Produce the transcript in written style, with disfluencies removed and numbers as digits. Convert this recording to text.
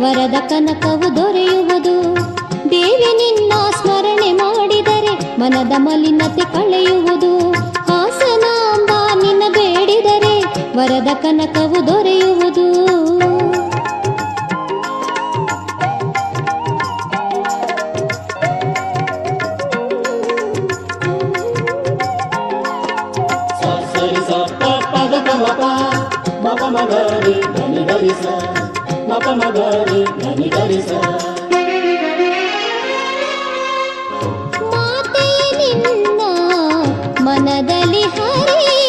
ವರದ ಕನಕವು ದೊರೆಯುವುದು. ದೇವಿ ನಿನ್ನ ಸ್ಮರಣೆ ಮಾಡಿದರೆ ಮನದ ಮಲಿನತೆ ಕಳೆಯುವುದು. ಹಾಸನಾಂಬ ನಿನ್ನ ಬೇಡಿದರೆ ವರದ ಕನಕವು ದೊರೆಯುವುದು. ಮಾತೆಯೇ ನಿನ್ನ ಮನದಲ್ಲಿ ಹರಿ